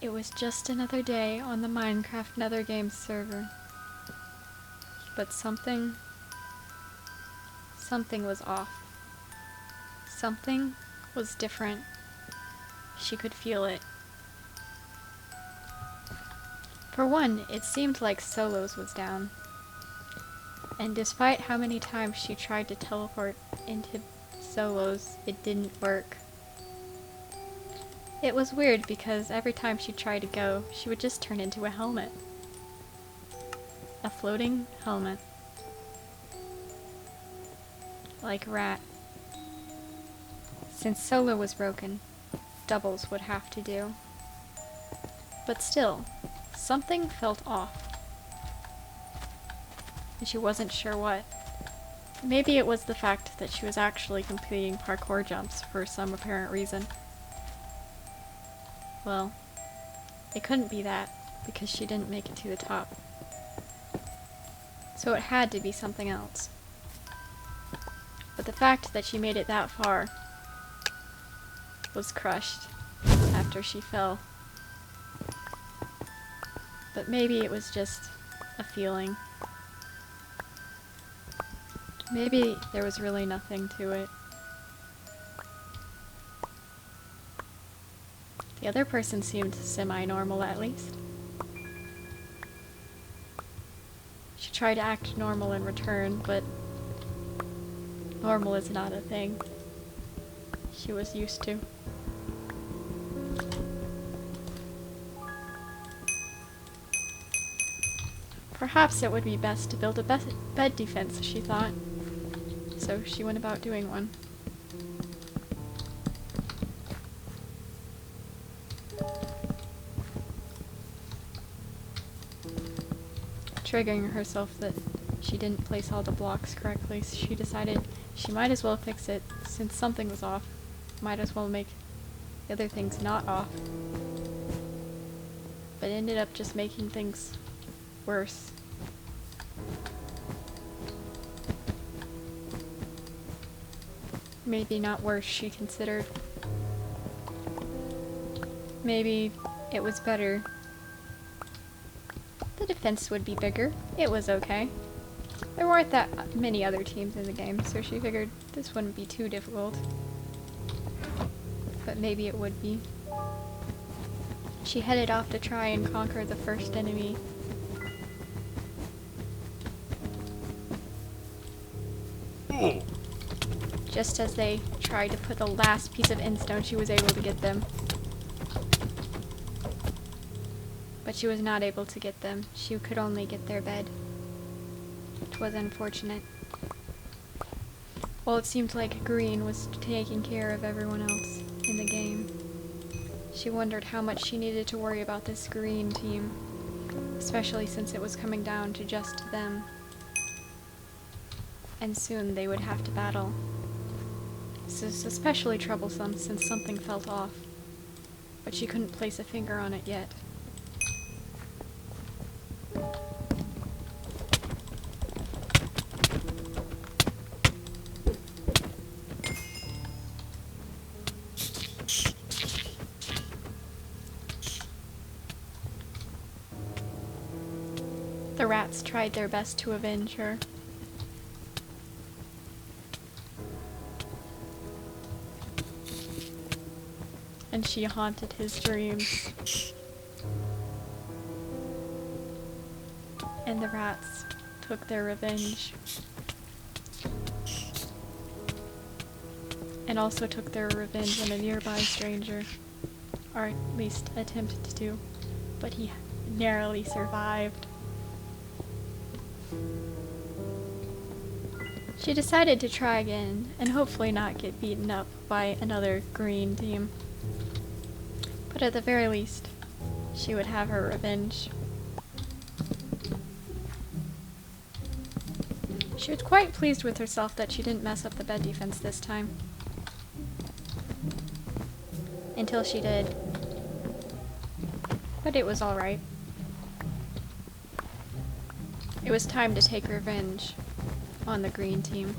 It was just another day on the Minecraft Nether Games server. But something was off. Something was different. She could feel it. For one, it seemed like Solos was down. And despite how many times she tried to teleport into Solos, it didn't work. It was weird because every time she tried to go, she would just turn into a helmet. A floating helmet. Like Rat. Since Solo was broken, doubles would have to do. But still, something felt off. And she wasn't sure what. Maybe it was the fact that she was actually completing parkour jumps for some apparent reason. Well, it couldn't be that, because she didn't make it to the top. So it had to be something else. But the fact that she made it that far was crushed after she fell. But maybe it was just a feeling. Maybe there was really nothing to it. The other person seemed semi-normal at least. She tried to act normal in return, but normal is not a thing she was used to. Perhaps it would be best to build a bed defense, she thought. So she went about doing one. Triggering herself that she didn't place all the blocks correctly, so she decided she might as well fix it since something was off. Might as well make the other things not off. But it ended up just making things worse. Maybe not worse, she considered. Maybe it was better. The defense would be bigger. It was okay. There weren't that many other teams in the game, so she figured this wouldn't be too difficult. But maybe it would be. She headed off to try and conquer the first enemy. Just as they tried to put the last piece of endstone, she was able to get them. But she was not able to get them. She could only get their bed. It was unfortunate. Well, it seemed like Green was taking care of everyone else in the game. She wondered how much she needed to worry about this Green team, especially since it was coming down to just them. And soon they would have to battle. This is especially troublesome since something felt off, but she couldn't place a finger on it yet. The rats tried their best to avenge her. And she haunted his dreams. And the rats took their revenge. And also took their revenge on a nearby stranger. Or at least attempted to, but he narrowly survived. She decided to try again, and hopefully not get beaten up by another Green team. But at the very least, she would have her revenge. She was quite pleased with herself that she didn't mess up the bed defense this time. Until she did. But it was alright. It was time to take revenge on the Green team.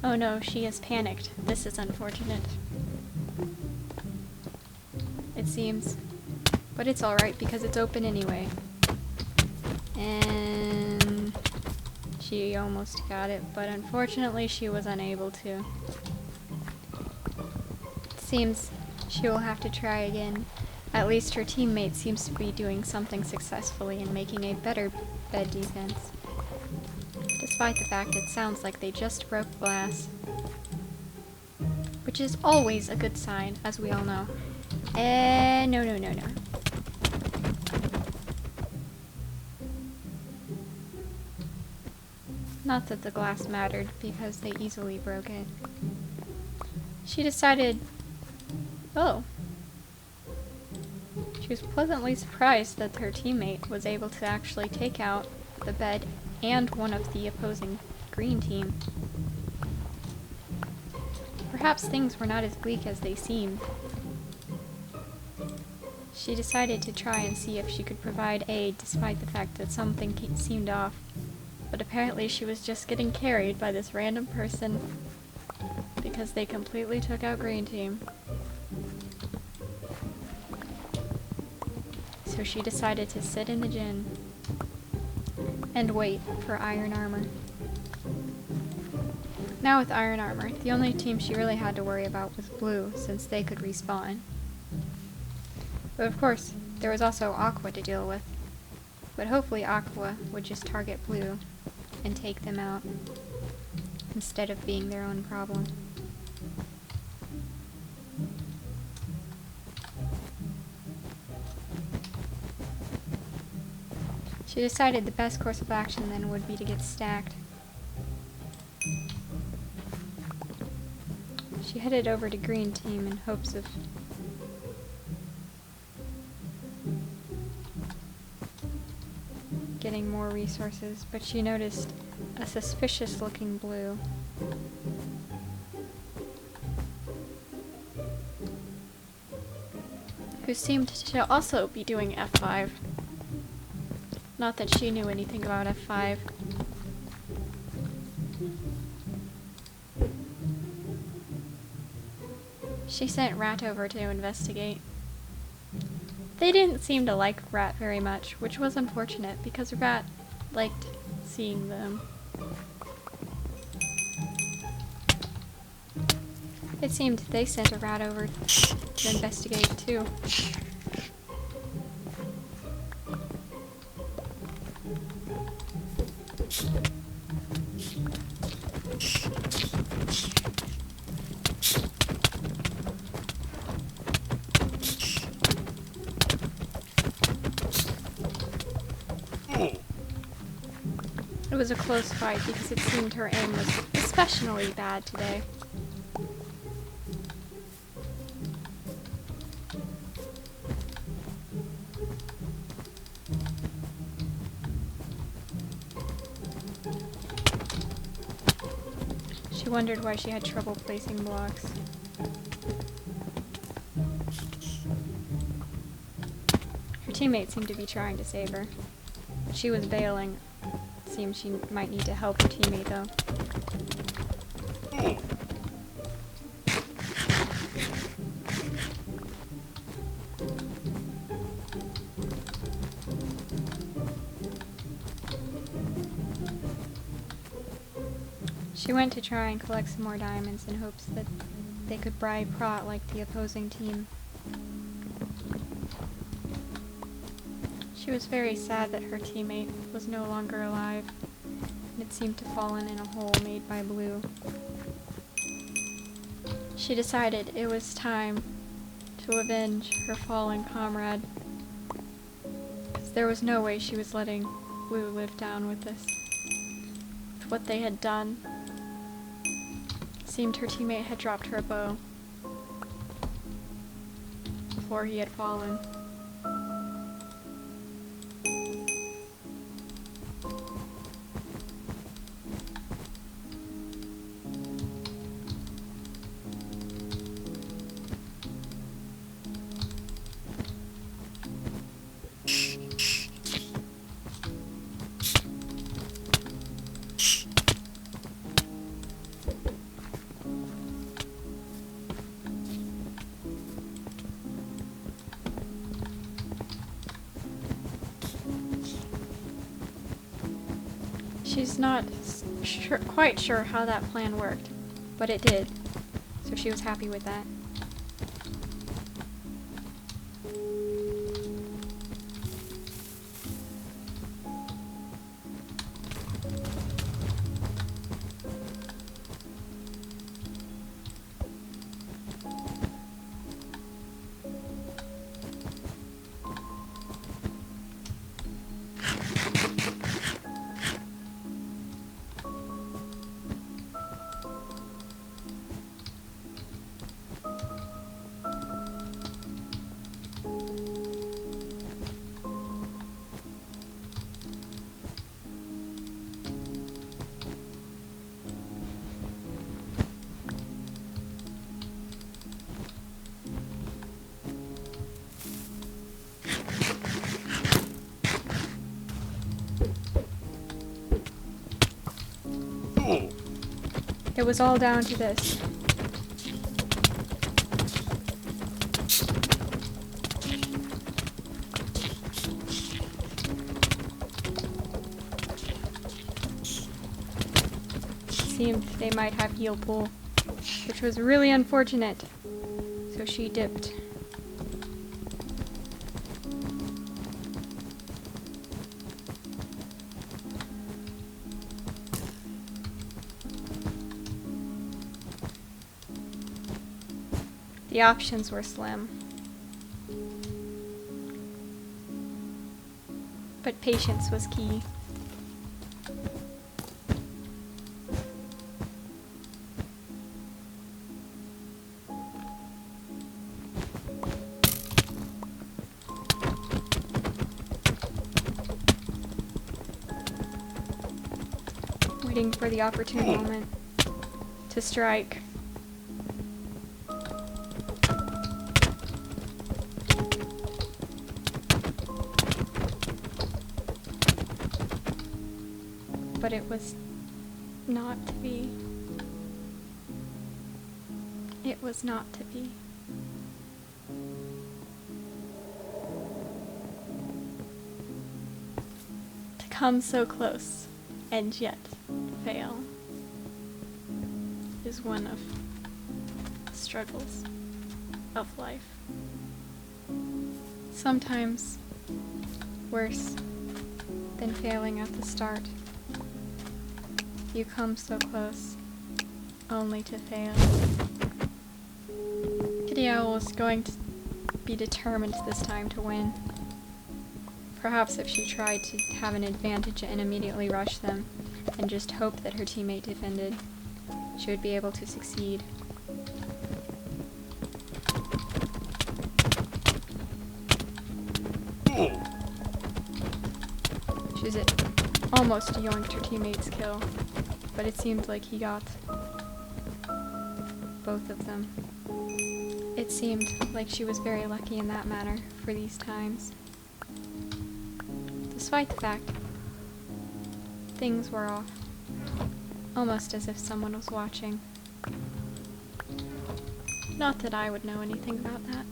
Oh no, she is panicked. This is unfortunate. It seems. But it's alright because it's open anyway. And she almost got it, but unfortunately she was unable to. It seems she will have to try again. At least her teammate seems to be doing something successfully and making a better bed defense. Despite the fact it sounds like they just broke glass. Which is always a good sign, as we all know. No. Not that the glass mattered, because they easily broke it. She decided... Oh. She was pleasantly surprised that her teammate was able to actually take out the bed and one of the opposing green team. Perhaps things were not as bleak as they seemed. She decided to try and see if she could provide aid despite the fact that something seemed off. But apparently she was just getting carried by this random person because they completely took out green team. So she decided to sit in the gym and wait for iron armor. Now with iron armor, the only team she really had to worry about was blue, since they could respawn. But of course, there was also aqua to deal with. But hopefully aqua would just target blue and take them out, instead of being their own problem. She decided the best course of action then would be to get stacked. She headed over to green team in hopes of getting more resources, but she noticed a suspicious looking blue. Who seemed to also be doing F5. Not that she knew anything about F5. She sent Rat over to investigate. They didn't seem to like Rat very much, which was unfortunate because Rat liked seeing them. It seemed they sent a Rat over to investigate too. It was a close fight because it seemed her aim was especially bad today. She wondered why she had trouble placing blocks. Her teammate seemed to be trying to save her. She was bailing. Seems she might need to help her teammate though. She went to try and collect some more diamonds in hopes that they could bribe Prot like the opposing team. She was very sad that her teammate was no longer alive, and it seemed to fallen in a hole made by blue. She decided it was time to avenge her fallen comrade, because there was no way she was letting blue live down with this. With what they had done, it seemed her teammate had dropped her bow before he had fallen. She's not quite sure how that plan worked, but it did, so she was happy with that. It was all down to this. It seemed they might have heal pool, which was really unfortunate. So she dipped. The options were slim. But patience was key. Waiting for the opportune moment to strike. But it was not to be. It was not to be. To come so close and yet fail is one of the struggles of life. Sometimes worse than failing at the start. You come so close, only to fail. Kitty Owl was going to be determined this time to win. Perhaps if she tried to have an advantage and immediately rush them, and just hope that her teammate defended, she would be able to succeed. She's almost yoinked her teammate's kill, but it seemed like he got both of them. It seemed like she was very lucky in that manner for these times. Despite the fact things were off, almost as if someone was watching. Not that I would know anything about that.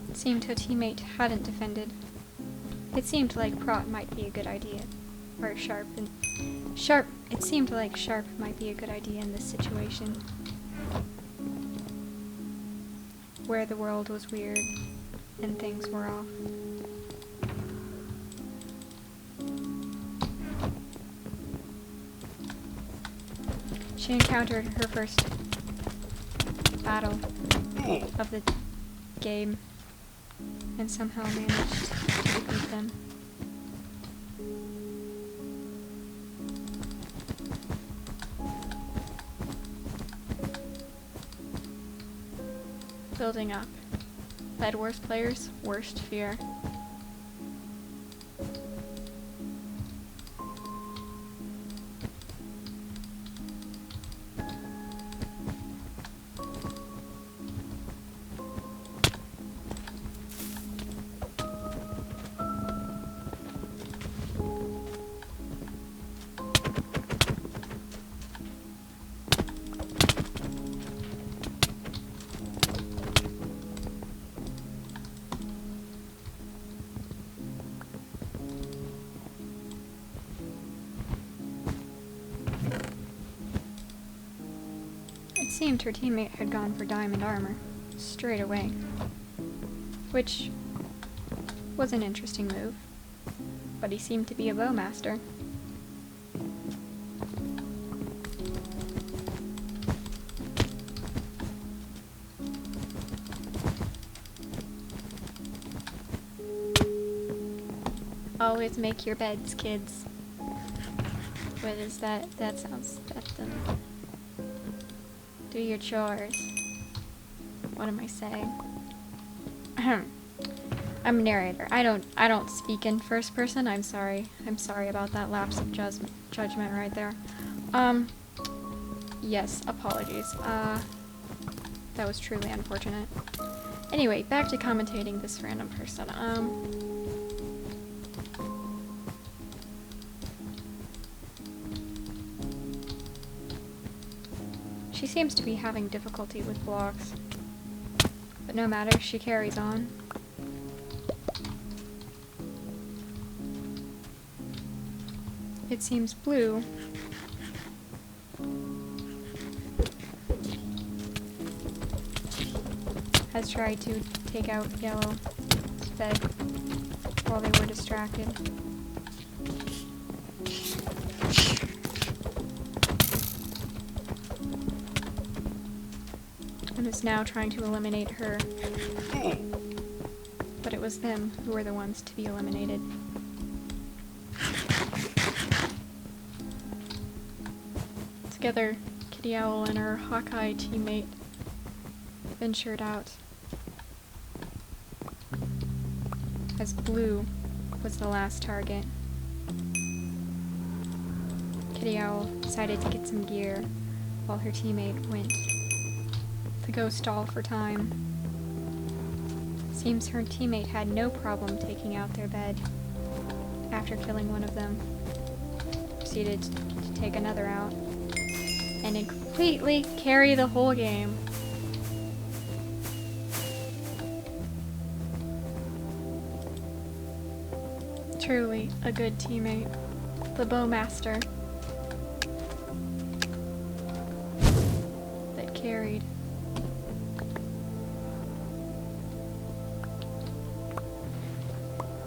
It seemed her teammate hadn't defended. It seemed like Prot might be a good idea. Or Sharp. It seemed like Sharp might be a good idea in this situation. Where the world was weird and things were off. She encountered her first battle of the game and somehow managed to defeat them. Building up. Bedwars players' worst fear. seemed her teammate had gone for diamond armor, straight away. Which was an interesting move, but he seemed to be a bowmaster. Always make your beds, kids. What is that? That sounds... Do your chores. What am I saying? I'm a narrator. I don't speak in first person. I'm sorry. I'm sorry about that lapse of judgment right there. Yes, apologies. That was truly unfortunate. Anyway, back to commentating this random person. She seems to be having difficulty with blocks. But no matter, she carries on. It seems Blue has tried to take out Yellow's bed while they were distracted. And is now trying to eliminate her. But it was them who were the ones to be eliminated. Together, Kitty Owl and her Hawkeye teammate ventured out, as Blue was the last target. Kitty Owl decided to get some gear while her teammate went to go stall for time. Seems her teammate had no problem taking out their bed after killing one of them. Proceeded to take another out and then completely carry the whole game. Truly a good teammate. The bowmaster that carried.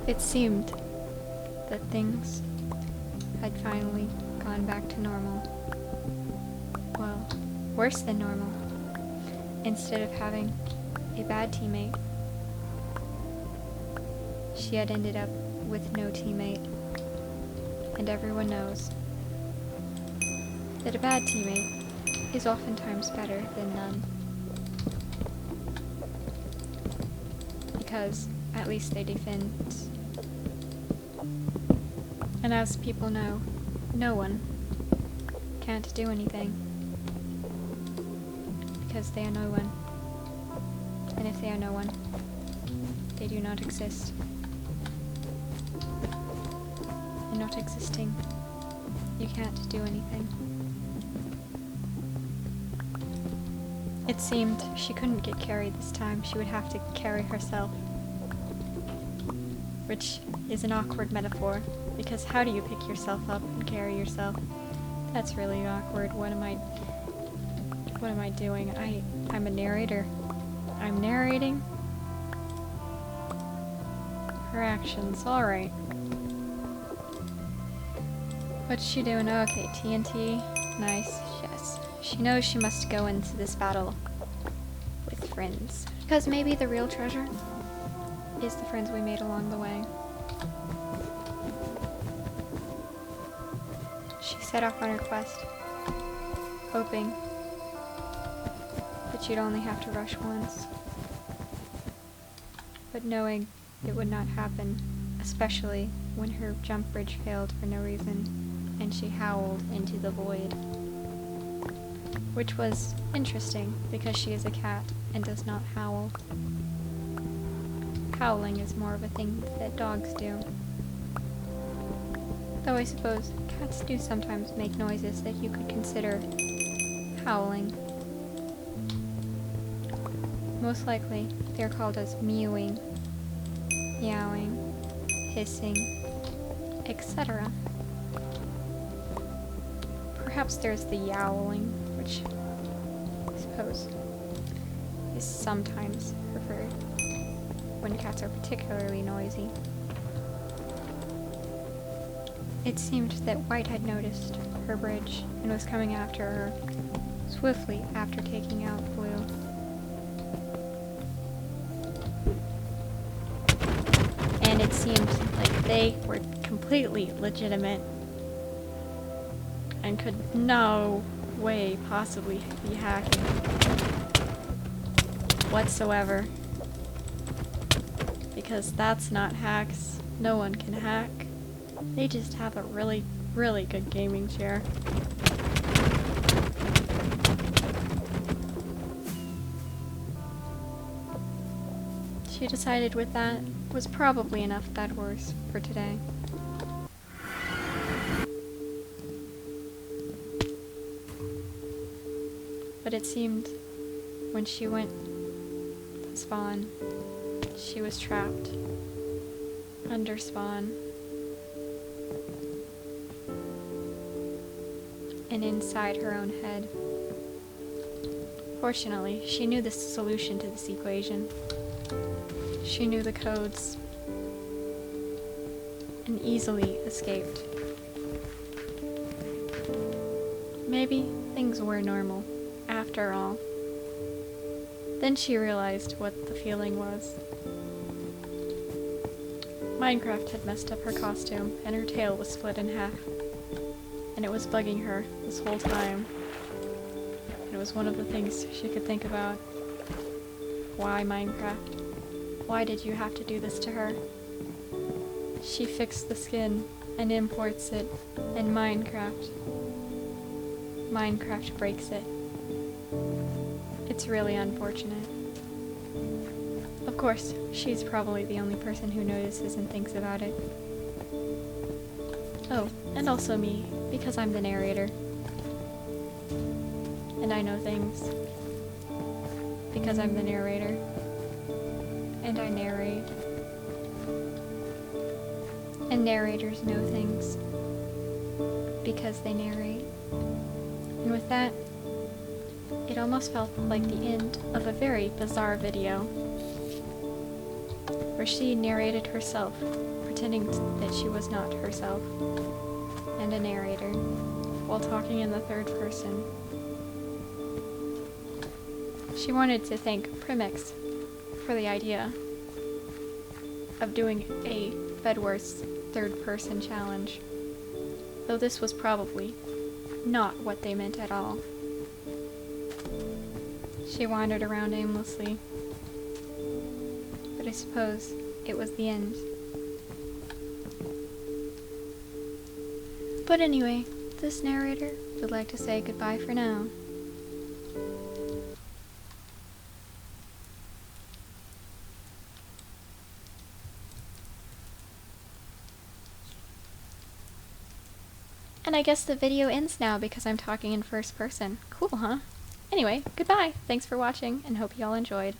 It seemed that things had finally gone back to normal. Well, worse than normal. Instead of having a bad teammate, she had ended up with no teammate. And everyone knows that a bad teammate is oftentimes better than none. Because at least they defend. And as people know, no one can't do anything. Because they are no one. And if they are no one, they do not exist. And not existing, you can't do anything. It seemed she couldn't get carried this time. She would have to carry herself. Which is an awkward metaphor, because how do you pick yourself up and carry yourself? That's really awkward. What am I doing? I'm a narrator. I'm narrating her actions. Alright. What's she doing? Okay, TNT. Nice. Yes. She knows she must go into this battle with friends. Because maybe the real treasure is the friends we made along the way. She set off on her quest, hoping that she'd only have to rush once. But knowing it would not happen, especially when her jump bridge failed for no reason, and she howled into the void. Which was interesting, because she is a cat and does not howl. Howling is more of a thing that dogs do. Though I suppose cats do sometimes make noises that you could consider howling. Most likely, they're called as mewing, meowing, hissing, etc. Perhaps there's the yowling, which suppose, is sometimes preferred when cats are particularly noisy. It seemed that White had noticed her bridge and was coming after her, swiftly after taking out Blue. And it seemed like they were completely legitimate and could no way possibly be hacking whatsoever. Because that's not hacks. No one can hack. They just have a really, really good gaming chair. She decided with that was probably enough Bedwars for today. But it seemed when she went to spawn, she was trapped under spawn and inside her own head. Fortunately, she knew the solution to this equation. She knew the codes and easily escaped. Maybe things were normal after all. Then she realized what the feeling was. Minecraft had messed up her costume, and her tail was split in half. And it was bugging her this whole time. And it was one of the things she could think about. Why Minecraft? Why did you have to do this to her? She fixed the skin and imports it, and Minecraft breaks it. It's really unfortunate. Of course, she's probably the only person who notices and thinks about it. Oh, and also me, because I'm the narrator. And I know things. Because I'm the narrator. And I narrate. And narrators know things. Because they narrate. And with that, it almost felt like the end of a very bizarre video, where she narrated herself, pretending that she was not herself, and a narrator, while talking in the third person. She wanted to thank Primix for the idea of doing a Bedwars third-person challenge, though this was probably not what they meant at all. She wandered around aimlessly, but I suppose it was the end. But anyway, this narrator would like to say goodbye for now. And I guess the video ends now because I'm talking in first person. Cool, huh? Anyway, goodbye. Thanks for watching, and hope you all enjoyed.